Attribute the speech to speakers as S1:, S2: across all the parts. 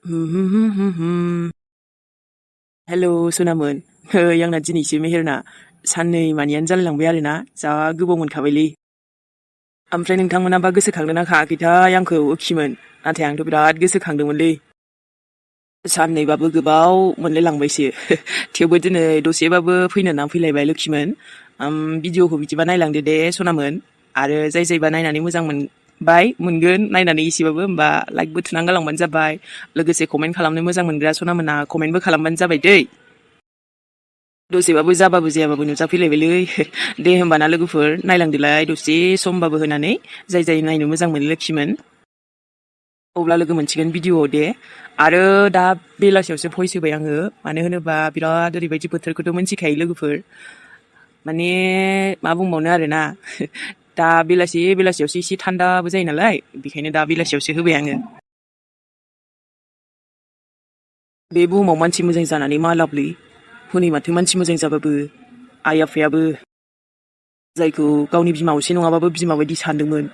S1: हेल' सनामोन आंना दिनैसो मेहेरना साननै मानियानो जालायलांबाय आरोना जा गोबाव मोनखाबायलै ओमफ्राय नोंथांमोनाबा गोसोखांदोंना खाङाखैथाय आंखौ ओखिमोन नाथाय आंथ' बिराद गोसोखांदोंमोनलै साननैबाबो गोबाव मोनलायलांबायसो थेवबो दिनै दसेबाबो फैनो होनना फैलायबाय लोखिमोन भिडिअखौ बिदिबा नायलांदो दे सनामोन आरो जायबा नायनानै मोजां मोनगोन नायनानै एसेबाबो होमबा लाइकबो थुनानै गालांबानो जाबाय लोगोसे कमेन्ट खालामनो मोजां मोनग्रा सनामोना कमेन्टबो खालामबानो जाबाय दै दसेबाबो जाबाबो जायाबाबो नुजाफैलायबायलै दे होमबाना लोगोफोर नायलांदोलाय दसे समबाबो होनानै जाय नायनो मोजां मोनो लोखिमोन अब्ला लोगो मोनसिगोन भिडिअआव दे आरो दा बेलासियावसो भइस होबाय आङो मानो होनोबा बिराद ओरैबायदि बोथोरखौथ' मोनथिखायो लोगोफोर माने मा बुंबावनो आरोना दा बेलासियावसो एसे थान्दाबो जायो नालाय बेखायनो दा बेलासियावसो होबाय आङो बे बुहुमाव मानसि मोजां जानानै मा लाबलै हनै माथो मानसि मोजां जाबाबो आइ आफायाबो जायखौ गावनि बिमा असे नङाबाबो बिमा बायदि सानदोंमोन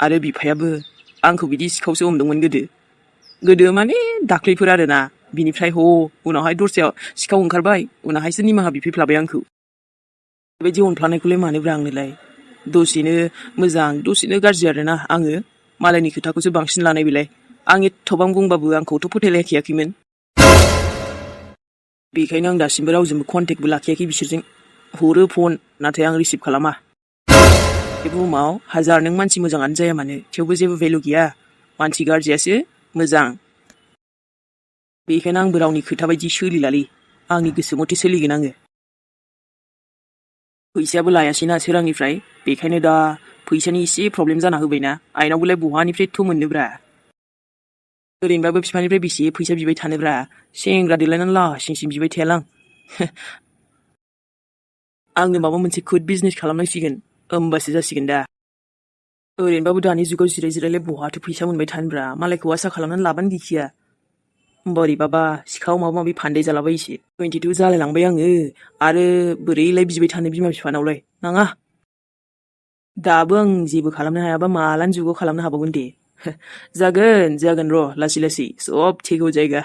S1: आरो बिफायाबो आंखौ बिदि सिखावसो हमदोंमोन गोदो माने दाख्लैफोर आरोना बिनिफ्राय उनावहाय दस्रायाव सिखाव ओंखारबाय उनावहायसो निमाहा बिफैफ्लाबाय आंखौ बेबायदि अनफ्लानायखौलाय मानोब्रा आंनोलाय दसेनो मोजां दसेनो गाज्रि आरोना आङो मालायनि खोथाखौसो बांसिन लानाय बेलाय आं एथ'बां बुंबाबो आंखौथ' फोथायलायखायाखैमोन बेखायनो आं दासिमबो रावजोंबो कन्टेक्टबो लाखियाखै बिसोरजों हरो फन नाथाय आं रिसिभ खालामा बे बुहुमाव हाजार नों मानसि मोजाङानो जाया मानो थेवबो जेबो भेलु गैया मानसि गाज्रियासो मोजां बेखायनो आंबो रावनि खोथा बायदि सोलिलालै आंनि गोसो मथे सोलिगोन आङो फैसायाबो लायासैना सोरांनिफ्राय बेखायनो दा फैसानि एसे प्रब्लेम जाना होबायना आइनावबोलाय बहानिफ्रायथ' मोननोब्रा ओरैनोबाबो बिफानिफ्राय बेसे फैसा बिबाय थानोब्रा सेंग्रा देलायनानै लासिंसिं बिबाय थायालां आंनो माबा मोनसे खुद बिजनेस खालामनांसिगोन होमबासो जासिगोन दा ओरैनोबाबो दानि जुगाव जिरायलाय बहाथो फैसा मोनबाय थानोब्रा मालायखौ आसा खालामनानै लाबानो गैखाया बोरैबाबा सिखाव माबा माबि फान्दाय जालाबायोसो 22 जालायलांबाय आङो आरो बोरैलाय बिबाय थानो बिमा बिफानावलाय नाङा दाबो आं जेबो खालामनो हायाबा मालानि जुगाव खालामनो हाबावगोन दे जागोन र' लासै सब थिगौ जायगा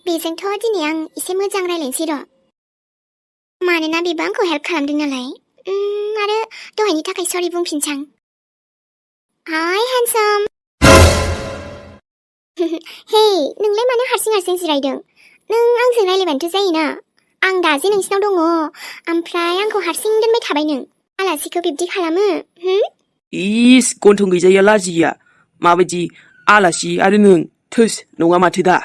S2: बेजोंथ' दिनै आं एसे मोजां रायलायनोसै र' मानोना बेबो आंखौ हेल्प खालामदों नालाय आरो दहायनि थाखाय सरि बुंफिनसां हाय हेन्डसाम हे नोंलाय मानो हारसिं जिरायदों नों आंजों रायलायबानोथ' जायोना आं दा जे नोंसिनाव दङ ओमफ्राय आंखौ हारसिं दोनबाय थाबाय नों आलासिखौ बिब्दि खालामो
S1: इस गन्थं गैजाया लाजिया माबायदि आलासि आरो नों थोस नङा माथो दा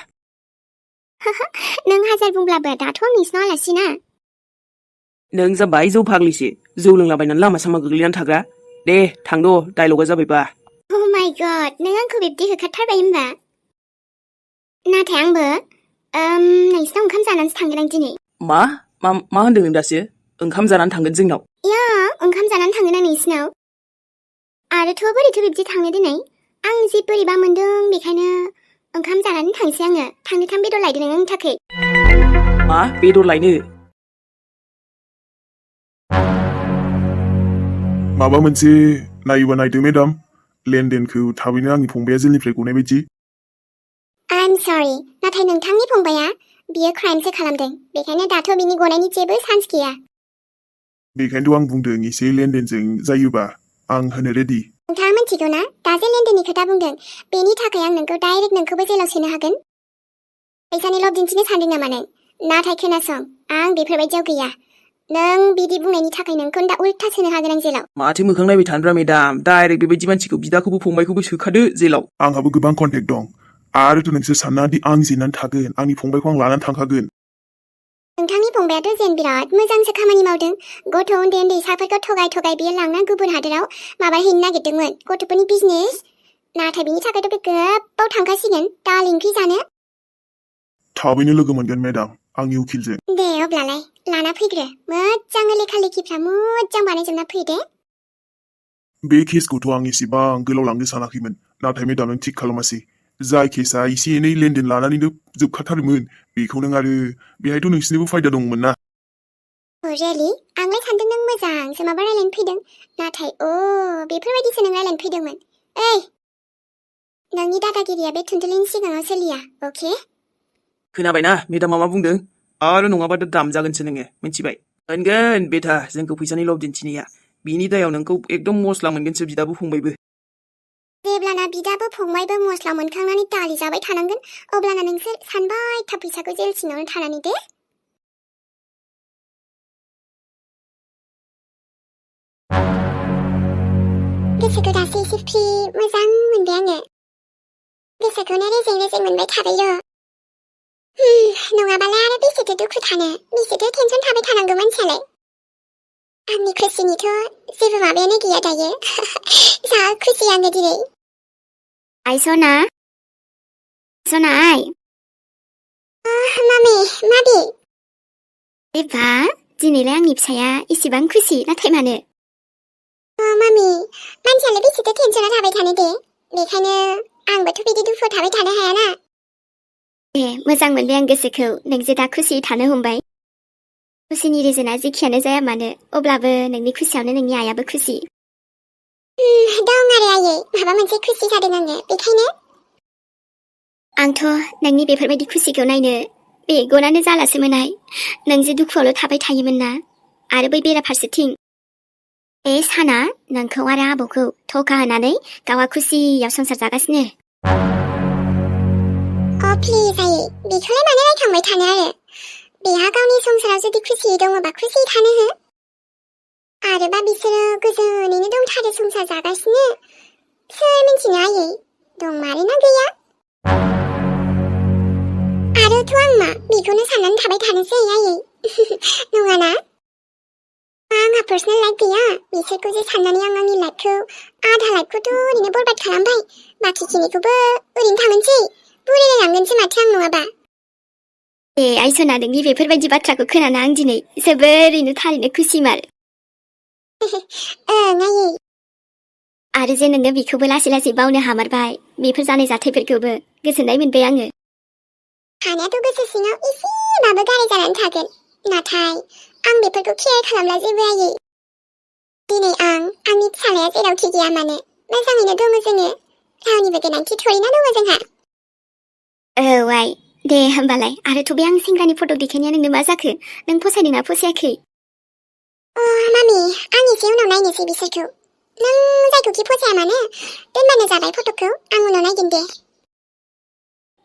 S2: नों हाजार बुंब्लाबो दाथ' आं नोंसिनाव आलासि ना
S1: नों जाबाय जौ फाग्लिसो जौ लोंलाबायनानै लामा सामा गोग्लैनानै थाग्रा दे थांद' डायलगा जाबायबा
S2: Oh my god नों आंखौ बिब्दि होखारथारबाय होनबा नाथाय आंबो नोंसिनाव ओंखाम जानानैसो थांगोन आं दिनै
S1: मा होनदों नों दासो ओंखाम जानानै थांगोन जोंनाव
S2: या ओंखाम जानानै थांगोन आं नोंसिनाव आरोथ' बोरैथो बिब्दि थांनो दिनै आं जे बोरैबा मोनदों बेखायनो ओंखाम जानानै थांसै आङो थांनो बेदर लायदो नों आंनि थाखाय
S1: मा बेदर लायनो
S3: माबा मोनसे नायोबा नायदो मेडाम लेनदेनखौ थाबैनो आंनि फंबाया जेलनिफ्राय गनाय बायदि
S2: I'm sorry नाथाय नोंथांनि फंबाया बियो क्राइमसो खालामदों बेखायनो दाथ' बिनि गनायनि जेबो चान्स गैया
S3: बेखायनोथ' आं बुंदों एसे लेनदेनजों जायोबा आं होनो रेडि
S2: नोंथाङा मिथिगौ ना दा जे लेनदेननि खोथा बुंदों बेनि थाखाय आं नोंखौ डाइरेक्ट नोंखौबो जेलाव सोनो हागोन फैसानि लब दिन्थिनो सानदों नामा नों नाथाय खोनासं आं बेफोरबायदियाव गैया नों बिदि बुंनायनि थाखाय नोंखौ दा उल्था सोनो हागोन आं जेलाव
S1: माथो मोखां नायबाय थानोब्रा मेडाम डाइरेक्ट बेबायदि मानसिखौ बिदाखौबो फंबायखौबो सोखादो जेलाव
S3: आंहाबो गोबां कन्टेक्ट दं आरोथ' नोंसोर सानना दि आं जेननानै थागोन आंनि फंबायखौ आं लानानै थांखागोन
S2: नोंथांनि फंबायाथ' जेन बिराद मोजांसो खामानि मावदों गथ' उन्दैसाफोरखौ थगाय बियो लांना गुबुन हादोराव माबाहैनो नागिरदोंमोन गथ'फोरनि बिजनेस नाथाय बिनि थाखायथ' बे गोबाव थांखासिगोन दाल ओंख्रि जानो
S3: थाबैनो लोगो मोनगोन मेडाम आंनि उखिलजों
S2: दे अब्लालाय लाना फैग्रो मोजाङै लेखा लेखिफ्रा मोजां बानायजोबना फै दे
S3: बे केसखौथ' आं एसेबां गोलाव लांनो सानाखैमोन नाथाय मेडाम नों थिग खालामासै जाय केसा एसे एनै लेनदेन लानानैनो जोबखाथारोमोन बेखौ नों आरो बेहायथ' नोंसिनिबो फायदा दंमोन ना
S2: रियेलि आंलाय सानदों नों मोजांसो माबा रायलायनो फैदों नाथाय बेफोरबायदिसो नों रायलायनो फैदोंमोन ओइ नोंनि दादागिरिया बे थुनथुलिनि सिगाङाव सोलिया, अके?
S1: खोनाबायना मेदामा मा बुंदों? आरो नङाबा दामजागोनसो नोङो, मिथिबाय? होनगोन बेथा जोंखौ फैसानि लब दिन्थिनाया। बिनि दायाव नोंखौ एकदम मस्ला मोनगोनसो बिदाबो फंबायबो।
S2: जेब्लाना बिदाबो फंबायबो मस्ला मोनखांनानै दालि जाबाय थानांगोन, अब्लाना नोंसोर सानबाय था फैसाखौ जेल सिङावनो थानानै दे। गोसोखौ दासो एसे फ्रि मोजां मोनबाय आङो। गोसोखौनो रेजें रेजें मोनबाय थाबाय र'। नङाबालाय आरो बेसेथो दुखु थानो, बेसेथो टेनसन थाबाय थानांगौ मानसियालाय। आंनि खुसिनिथ' जेबो माबायानो गैया दायो। जा खुसि आङो दिनै।
S4: आइ सना आइ।
S2: मामि, माबि?
S4: एबा दिनैलाय आंनि फिसाया इसेबां खुसि, नाथाय मानो?
S2: मामि, मानसियालाय बेसेथो टेनसनाव थाबाय थानो दे। बेखायनो आंबोथ' बिदि दुखुआव थाबाय थानो हायाना।
S4: मोजां मोनबाय आं गोसोखौ, नों जे दा खुसियै थानो हमबाय। खुसिनि रिजोना जेखियानो जाया मानो, अब्लाबो नोंनि खुसियावनो नोंनि आइयाबो खुसि।
S2: दं आरो आयै, माबा मोनसे खुसि जादों आङो, बेखायनो।
S4: आंथ' नोंनि बेफोरबायदि खुसिखौ नायनो मेगनानो जालासोमोनहाय। नों जे दुखुआवल' थाबाय थायोमोन ना। आरो बै बेराफारसेथिं बे साना नोंखौ आरो आबौखौ थका होनानै गावहा खुसियाव संसार जागासिनो।
S2: प्लिज आयै, बेखौलाय मानो रायखांबाय थानो आरो? बेहा गावनि संसाराव जुदि खुसियै दङबा खुसियै थानो हो। आरोबा बिसोरो गोजोनैनो दंथारो संसार जागासिनो। सोर मिन्थिनो आयै, दंमारोना गैया? आरोथ' आं मा बेखौनो साननानै थाबाय थानोसै आयै। नङाना? आंहा पार्सनेल लाइफ गैया, बिसोरखौ जे साननानै आं आंनि लाइफखौ आधा लाइफखौथ' ओरैनो बरबाद खालामबाय, बाखिखिनिखौबो ओरैनो थांगोनसै, बुरिलायलांगोनसो माथो आं नङाबा।
S4: आइ सना, नोंनि बेफोरबायदि बाथ्राखौ खोनाना आं दिनै जोबोरैनो थारैनो खुसिमार।
S2: आयै।
S4: आरो जे नोङो बेखौबो लासै लासै बावनो हामारबाय, बेफोर जानाय जाथायफोरखौबो गोजोननाय मोनबाय आङो।
S2: हानायाथ' गोसो सिङाव एसेबाबो गाराय जानानै थागोन, नाथाय आं बेफोरखौ केयार खालामला जेबो आयै। दिनै आं आंनि फिसालाया जेरावखि गैया मानो मोजाङैनो दङ जोङो, रावनिबो गोनांथि थ'यैना दङ जोंहा।
S4: औ आइ, दे होमबालाय। आरोथ' बे आं सेंग्रानि फट' देखायनाया नोंनो मा जाखो? नों फसायदोंना फसायाखै?
S2: मामि, आं एसे उनाव नायनोसै बिसोरखौ। नों जायखौखि फसाया मानो दोनबानो जाबाय फट'खौ, आं उनाव नायगोन दे।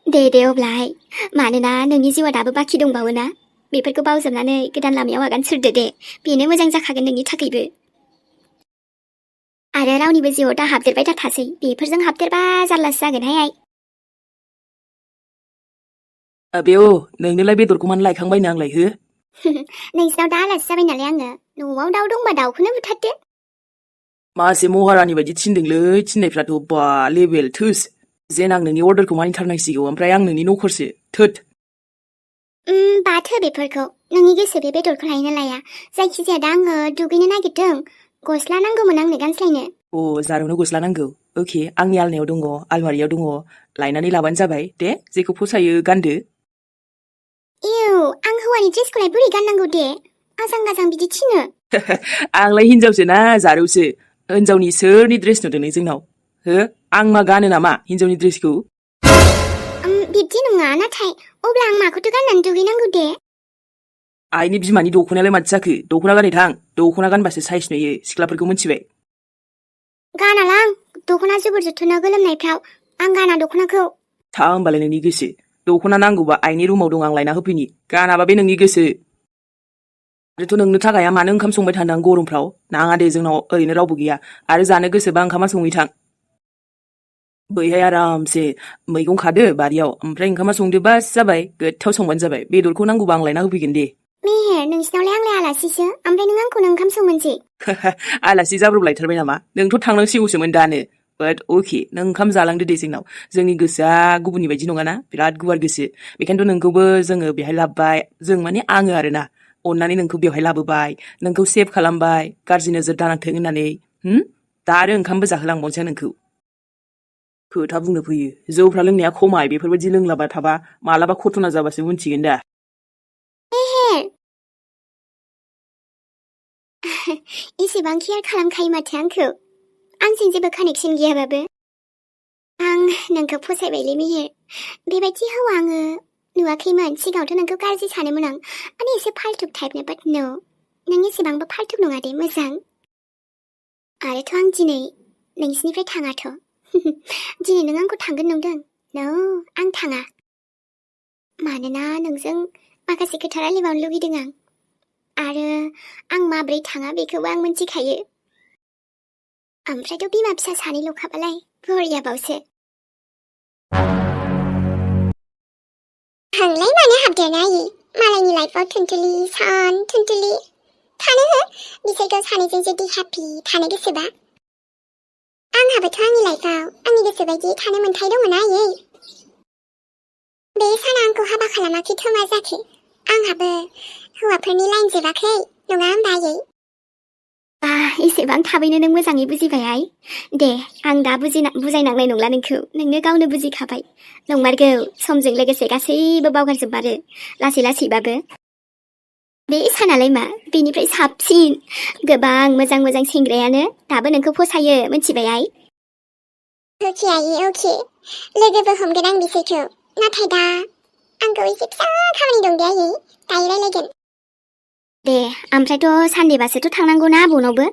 S4: दे अब्ला आइ, मानोना नोंनि जिउआ दाबो बाखि दंबावो ना। बेफोरखौ बावजोबनानै गोदान लामायाव आगान सुरदो दे, बेनो मोजां जाखागोन नोंनि थाखायबो। आरो रावनिबो जिउआव दा हाबदेरबाय थासै, बेफोरजों हाबदेरबा जारलासो जागोनहाय आइ।
S1: बेव नोंनोलाय बेदरखौ मानो लायखांबायनो आंलाय हो?
S4: नोंसिनाव दा आलासि जाबाय नालाय आङो, न'आव दाउ दंबा दाउखौनो बुथारदो।
S1: मासे महारानि बायदि थिनदोंलै थिननायफ्राथ' बा लेभेल थोस। जेन आं नोंनि अर्डारखौ मानिथारनांसिगौ, ओमफ्राय आं नोंनि नखरसो, थोद।
S4: बाथो बेफोरखौ, नोंनि गोसो बे बेदरखौ लायोना लाया। जायखिजाया दा आङो दुगैनो नागिरदों, गस्ला नांगौमोन आंनो गानस्लायनो।
S1: जारौनो गस्ला नांगौ? अके, आंनि आलनायाव दङ, आलमारियाव दङ, लायनानै लाबानो जाबाय दे, जेखौ फसायो गानदो।
S4: आं हौवानि ड्रेसखौलाय बोरै गाननांगौ दे? आजां गाजां बिदि थिनो।
S1: आंलाय हिनजावसो ना जारौसो? हिनजावनि सोरनि ड्रेस नुदों नों जोंनाव? हो, आं मा गानो नामा हिनजावनि ड्रेसखौ?
S4: बिब्दि नङा, नाथाय अब्ला आं माखौथो गाननानै दुगैनांगौ दे?
S1: आइनि बिमानि दख'नायालाय माथो जाखो? दख'ना गानै थां, दख'ना गानबासो साइस नुयो सिख्लाफोरखौ, मिथिबाय?
S4: गानालां, दख'ना जोबोर जोथोना गोलोमनायफ्राव, आं गाना दख'नाखौ।
S1: था होमबालाय नोंनि गोसो, दख'ना नांगौबा आइनि रुमाव दं, आं लायना होफैनि, गानाबा बे नोंनि गोसो। आरोथ' नोंनो थाखाया मानो ओंखाम संबाय थानो आं गरमफ्राव? नाङा दे, जोंनाव ओरैनो रावबो गैया, आरो जानो गोसोबा ओंखामा संहैथां। बैहाय आरामसे मैगं खादो बारियाव, ओमफ्राय ओंखामा संदो, बास जाबाय, गोथाव संबानो जाबाय। बेदरखौ नांगौबा आं लायना होफैगोन दे।
S4: मेहेर, नोंसिनावलाय आंलाय आलासिसो, ओमफ्राय नों आंखौनो ओंखाम संहोनसै?
S1: आलासि जाब्रबलायथारबाय नामा? नोंथ' थांनांसिगौसोमोन दानो। बाट अके, नों ओंखाम जालांदो दे जोंनाव। जोंनि गोसोआ गुबुननि बायदि नङाना, बिराद गुवार गोसो। बेखायनोथ' नोंखौबो जोङो बेहाय लाबोबाय, जों माने आङो आरोना, अननानै नोंखौ बेवहाय लाबोबाय, नोंखौ सेभ खालामबाय, गाज्रि नोजोर दानांथों होननानै। दा आरो ओंखामबो जाहोलांबावनोसै नोंखौ। खोथा बुंनो फैयो, जौफ्रा लोंनाया खमाय, बेफोरबायदि लोंलाबा थाबा मालाबा घटना जाबासो मिन्थिगोन दा।
S4: इसेबां केयार खालामखायो माथो आंखौ, आंजों जेबो कानेक्सन गैयाबाबो। आं
S2: नोंखौ फसायबायलै मेहेर बेबायदि हौवा आङो नुवाखैमोन सिगाङावथ' नोंखौ गाज्रि सानोमोन आं माने एसे फाल्टुक टाइपनो बाट नो नों एसेबांबो फाल्टुक नङा दे मोजां आरोथ' आं दिनै नोंसिनिफ्राय थाङाथ' दिनै नों आंखौ थांगोन नंदों नो आं थाङा मानोना नोंजों माखासे खोथा रायलायबावनो लुगैदों आं आरो आं माब्रै थाङा बेखौबो आं मिन्थिखायो ओमफ्रायथ' बिमा फिसा सानैल'खाबालाय बरियाबावसो आंलाय मानो हाबदेरनो हायो मालायनि लाइफआव थुनथुलि सान थुनथुलि थानो हो बिसोरखौ सानैजों जुदि हेपि थानो गोसोबा आंहाबोथ' आंनि लाइफआव आंनि गोसो बायदि थानो मोन्थाय दङ ना आयै बे साना आंखौ हाबा खालामाखैथ' मा जाखो आंहाबो हौवाफोरनि लाइन जोबाखै नङा होमबा आयै
S4: एसेबां थाबैनो नों मोजाङै बुजिबाय आइ दे आं दा बुजायनांनाय नंला नोंनो गावनो बुजिखाबाय नंमारगौ समजों लोगोसे गासैबो बावगारजोबमारो लासै लासैबाबो बे सानालाय मा बेनिफ्राय साबसिन गोबां मोजां मोजां सेंग्रायानो दाबो नोंखौ फसायो मिथिबाय आइ
S2: अके आयै अके लोगोबो हमगोन आं बिसोरखौ नाथाय दा आंखौ एसे फिसा खामानि दं दे आयै दायो रायलायगोन
S4: दे ओमफ्रायथ' सानदेबासोथ' थांनांगौ ना आबौनावबो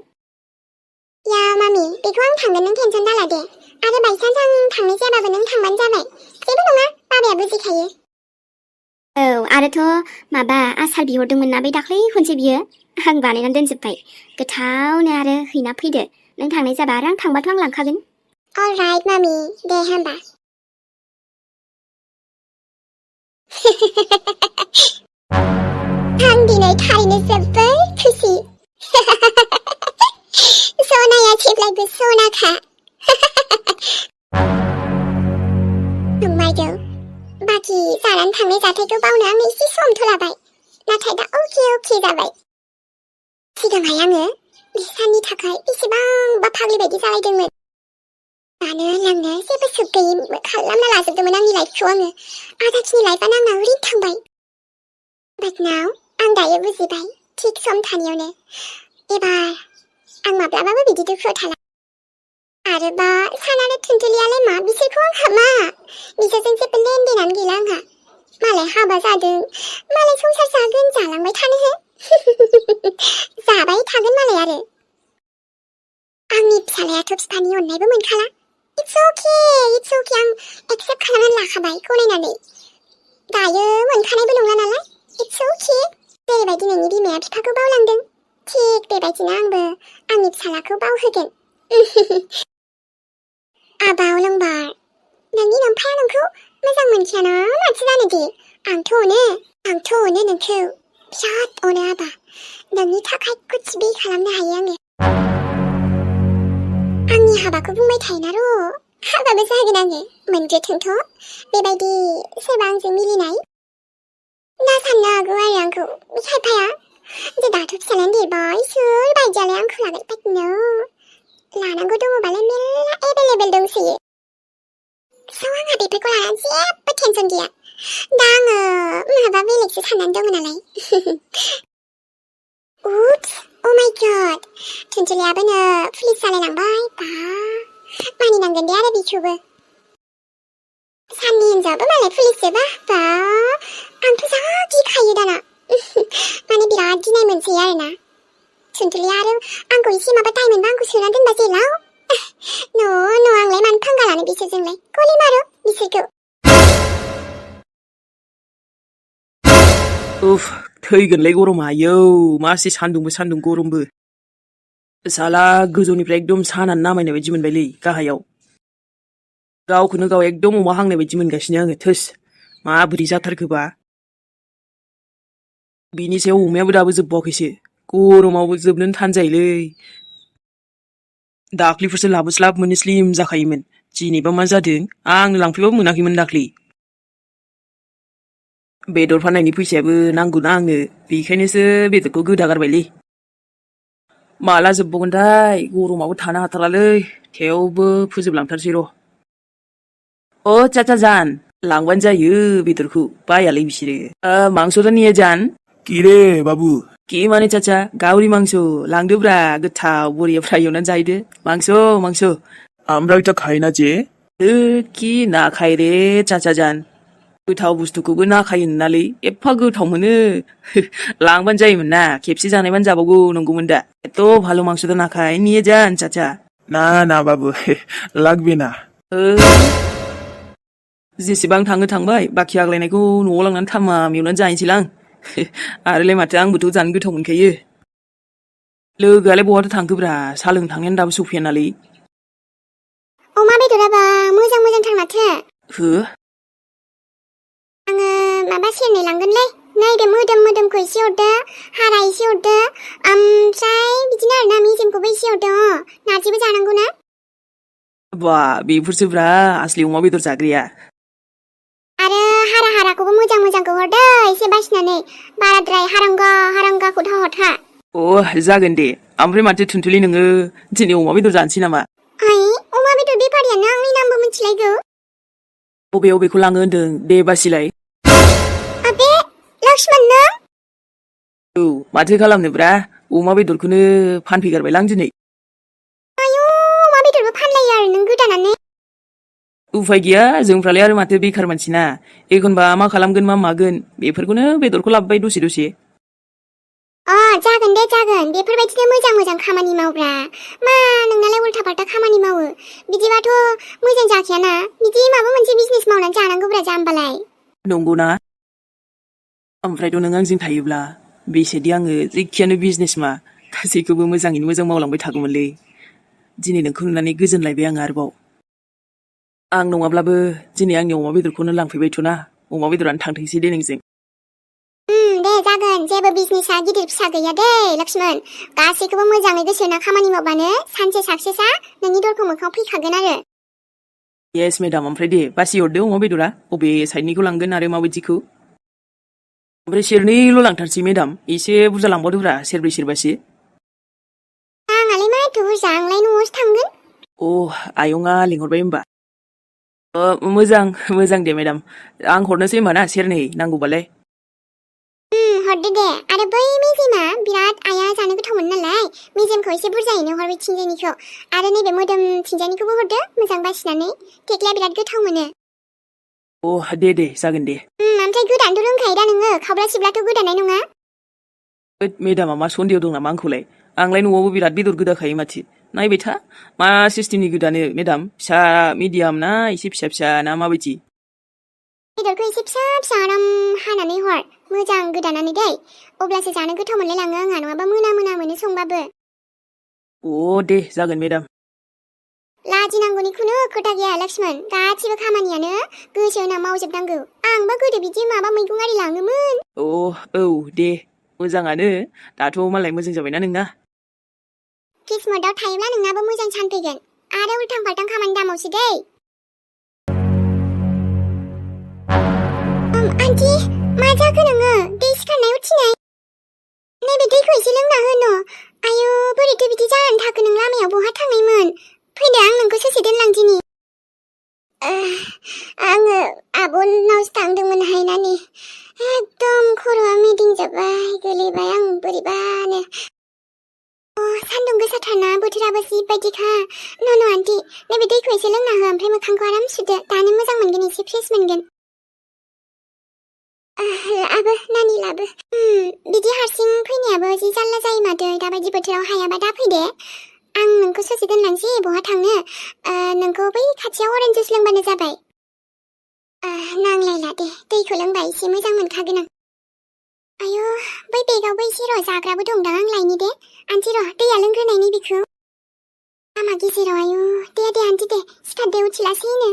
S2: या मामि बेखौ आं थांगोन नों टेनसन दाला दे आरो बायसान्स आं थांनाय जायाबाबो नों थांबानो जाबाय जेबो नङा बाबाया बुजिखायो
S4: औ आरोथ' माबा आसार बिहरदोंमोन ना बे दाख्लै खनसे बियो आं बानायनानै दोनजोब्बाय गोथावनो आरो हैना फैदो नों थांनाय जाबा आरो आं थांबाथ' आं लांखागोन
S2: अलराइट मामि दे होमबा आं दिनै थारैनो जोबोर खुसि सनाया जेब्लायबो सनाखा नंमारगौ बाखि जानानै थांनाय जाथायखौ बावनो आं एसे समथ' लाबाय नाथाय दा अके जाबाय सिगांहाय आङो बे साननि थाखाय बेसेबांबा फाग्लि बायदि जालायदोंमोन जानो लोंनो जेबो सुख गैयि खालामना लाजोबदोंमोन आंनि लाइफखौ आङो आदाखिनि लाइफआनो आंना ओरैनो थांबाय बाट नाव आं दायो बुजिबाय थिग सम थानायावनो एबार आं माब्लाबाबो बिदि दुखुआव थाला आरोबा सानानो थुनथुलियालाय मा बिसोरखौ आंहा मा बिसोरजों जेबो लेनदेनानो गैला आंहा मालाय हाबा जादों मालाय संसार जागोन जालांबाय थानो हो जाबाय थागोन मालाय आरो आंनि फिसालायाथ' बिफानि अननायबो मोनखाला इट्स अके आं एक्सेप्ट खालामनानै लाखाबाय गनायनानै दायो मोनखानायबो नंला नालाय इट्स अके जेरैबायदि नोंनि बिमाया बिफाखौ बावलांदों थिग बेबायदिनो आंबो आंनि फिसालाखौ बावहोगोन आबाव लोंबार नोंनि नोमफाया नोंखौ मोजां मोनखायाना मानसि जानो दे आंथ' अनो नोंखौ बिराद अनो आबा नोंनि थाखाय कुछ भी खालामनो हायो आङो आंनि हाबाखौ बुंबाय थायोना र' हाबाबो जागोन आङो मोनग्रोथोंथ' बेबायदि सोरबा आंजों मिलिनाय ना साननो हागौ आरो आंखौ खायफाया जे दाथ' फिसालायानो देरबाय सोर बायदियालाय आंखौ लागोन बाट नो लानांगौ दङबालाय मेरला एभेलेबेल दंसोयो स' आंहा बेफोरखौ लानानै जेबो टेनसन गैया दा आङो माबा बेलेगसो साननानै दङ नालाय उप्स अ माय गड थुनथुलियाबोनो पुलिस जालायलांबाय बा मानिनांगोन दे आरो बिखौबो साननि हिनजावाबो मालाय पुलिस जोबा बा आंथ' जा गिखायो दाना माने बिराद गिनाय मोनसै आरोना थुनथुलिया आरो आंखौ एसे माबा टाइम मोनबा आंखौ सोना दोनबा जेलाव न' आंलाय मानो फांगा लानो बिसोरजोंलाय गलि मारो बिसोरखौ
S1: उफ थैगोनलै गरमा आयौ मासे सान्दुं गरमबो साला गोजौनिफ्राय एकदम सानानो नामायनाय बायदि मोनबायलै गाहायाव गावखौनो गाव एकदम अमा हांनाय बायदि मोनगासिनो आङो थोस माबोरै जाथारखोबा बिनि सायाव अमायाबो दाबो जोबबावाखैसो गरमावबो जोबनोनो थान जायोलै दाख्लिफोरसो लाबोस्लाब मोननो स्लिम जाखायोमोन दिनैबा मा जादों आंनो लांफैबाबो मोनाखैमोन दाख्लि बेदर फाननायनि फैसायाबो नांगौना आंनो बेखायनोसो बेदरखौ गोदागारबायलै माला जोबबावगोनथाय गरमाबो थानो हाथारालै थेवबो फोजोबलांथारसै र' ओ चाचा जान लांबानो जायो बेदरखौ बायालै बिसोरो मांस तो नहीं है जान
S3: কি রে বাবু
S1: কি মানে चाचा गावरि मांस लांदोब्रा गोथाव बरिया फ्राय एवनानै जाहैदो मांस
S3: আমরা এটা খাই না যে
S1: खि नाखायो रे चाचाजान गोथाव बुस्थुखौबो नाखायो नालै एफा गोथाव मोनो लांबानो जायोमोन ना खेबसे जानायबानो जाबावगौ नंगौमोन दा एथ' भालो मांस तो नाखाय निये जान चाचा
S3: ना बाबु लागबे ना
S1: जेसेबां थाङो थांबाय बाखि आग्लायनायखौ न'आव लांनानै थामा एवनानै जाहैनोसैलां आरोलाय माथो आंबोथ' जानो गोथाव मोनखायो लोगोआलाय बहाथो थांखोब्रा सा लोंनो थांनायानो दाबो सफैया नालै
S2: अमा बेदराबा मोजां मोजांथार माथो
S1: हो
S2: आङो माबा सेरनै लांगोनलै नैबे मोदोमखौ एसे हरदो हारा एसे हरदो ओमफ्राय बिदिनो आरोना मेजेमखौबो एसे हरदो नारजिबो जानांगौ ना
S1: बा बेफोरसोब्रा आसलि अमा बेदर जाग्राया
S2: आरो हाराखौबो मोजांखौ हरदो एसे बासिनानै बाराद्राय हारांगाखौ दा हरथा
S1: जागोन दे ओमफ्राय माथो थुनथुलि नोङो दिनै अमा बेदर जानोसै नामा
S2: हाय अमा बेदर बेफारियानो आंनि नामबो मिथिलायगौ
S1: बबेखौ लाङो होनदों दे बासिलाय
S2: आबे लक्ष्मण नों
S1: औ माथो खालामनोब्रा अमा बेदरखौनो फानफैगारबायलां दिनै
S2: आयु अमा बेदरबो फानलायो आरो नों गोदानानै
S1: उफाय गैया जोंफ्रालाय आरो माथो बेखार मानसिना एखनबा मा खालामगोन मा मागोन बेफोरखौनो बेदरखौ लाबोबाय दसे
S2: जागोन दे जागोन बेफोरबायदिनो मोजां खामानि मावब्रा मा नोंनालाय उल्था फाल्था खामानि मावो बिदिबाथ' मोजां जाखायाना बिदि माबा मोनसे बिजनेस मावनानै जानांगौब्रा जाम्बालाय
S1: नंगौना ओमफ्रायथ' नों आंजों थायोब्ला बेसेदि आङो जेखियानो बिजनेस मा गासैखौबो मोजाङैनो मोजां मावलांबाय थागौमोनलै दिनै नोंखौ नुनानै गोजोनलायबाय आं आरोबाव आं नङाब्लाबो दिनै आंनि अमा बेदरखौनो लांफैबायथ'ना अमा बेदरानो थांथोंसै दे नोंजों
S2: दे जागोन जेबो बिजनेसा गिदिर फिसा गैया दे लक्ष्मण गासैखौबो मोजाङै गोसो होना खामानि मावबानो सानसे साक्सेसआ नोंनि दरखौ मोखाङाव फैखागोन आरो
S1: येस मेडाम ओमफ्राय दे बासि हरदो अमा बेदरा बबे साइडनिखौ लांगोन आरो माबायदिखौ ओमफ्राय सेरनैल' लांथारसै मेडाम एसे बुरजा लांबावदोब्रा सेरब्रै सेरबासो
S2: आंहालाय मा एथ' बुरजा आंलाय न'आवसो थांगोन
S1: आयंआ लिंहरबाय होमबा मोजां दे मेडाम आं हरनोसै होमबा ना सेरनै नांगौबालाय
S2: हरदो दे आरो बै मेजेमा बिराद आइया जानो गोथाव मोनो नालाय मेजेमखौ एसे बुरजायैनो हरबाय थिंजायनिखौ आरो नैबे मोदोम थिंजायनिखौबो हरदो मोजां बासिनानै थेख्लाया बिराद गोथाव मोनो
S1: दे जागोन दे
S2: ओमफ्राय गोदानोथ' रोंखायो दा नोङो खावब्ला सिबलाथ' गोदानाय नङा
S1: मेडामा मा सन्देह दं नामा आंखौलाय आंलाय न'आवबो बिराद बेदर गोदाखायो माथो नायबाय था मा सिस्टेमनि गोदानो मेडाम फिसा मिडियाम ना एसे फिसा ना माबायदि
S2: बेदरखौ एसे फिसा आराम हानानै हर मोजां गोदानानै दै अब्लासो जानो गोथाव मोनलायलाङो आंहा नङाबा मोना मोनो संबाबो
S1: दे जागोन मेडाम
S2: लाजिनांगौनि खुनु खोथा गैया लक्ष्मण गासिबो खामानियानो गोसो होना मावजोबनांगौ आंबा गोदो बिदि माबा मैगं आरि लाङोमोन
S1: दे मोजाङानो दाथ' मालाय मोजां जाबायना नोंना
S2: किस्मतआव थायोब्ला नोंनाबो मोजां सान फैगोन आरो उल्टां फाल्टां खामानि दामावसै दै आन्टी मा जाखो नोङो दै सिखारनाय उथिनाय नैबे दैखौ एसे लोंना होनो आयु बोरैथो बिदि जानानै थाखो नों लामायाव बहा थांनायमोन फैदो आं नोंखौ ससे दोनलांदिनि आङो आब'नावसो थांदोंमोनहाय नानि एकदम खर'आ मिदिंजोब्बाय गोलैबाय आं बोरैबानो सान्दुं गोसाथारना बोथोराबो जिबायदिखा न' आन्टी नैबे दैखौ एसे लोंना हो ओमफ्राय मोखांखौ आराम सुदो दानो मोजां मोनगोन एसे फ्रेस मोनगोन नानि लाबो बिदि हारसिं फैनायाबो जि जाल्ला जायो मादै दाबायदि बोथोराव हायाबा दा फैदे आं नोंखौ ससे दोनलांसै बहा थांनो नोंखौ बै खाथियाव अरेन्ज जुस लोंबानो जाबाय नांलायला दे दैखौ लोंबा एसे मोजां मोनखागोन आं आयु बै बेगावबो एसे र' जाग्राबो दंदां आं लायनि दे आन्टी र' दैया लोंग्रोनायनि बिखौ लामा गेजेराव आयु दे आन्टी दे सिखारदो उथिलासैनो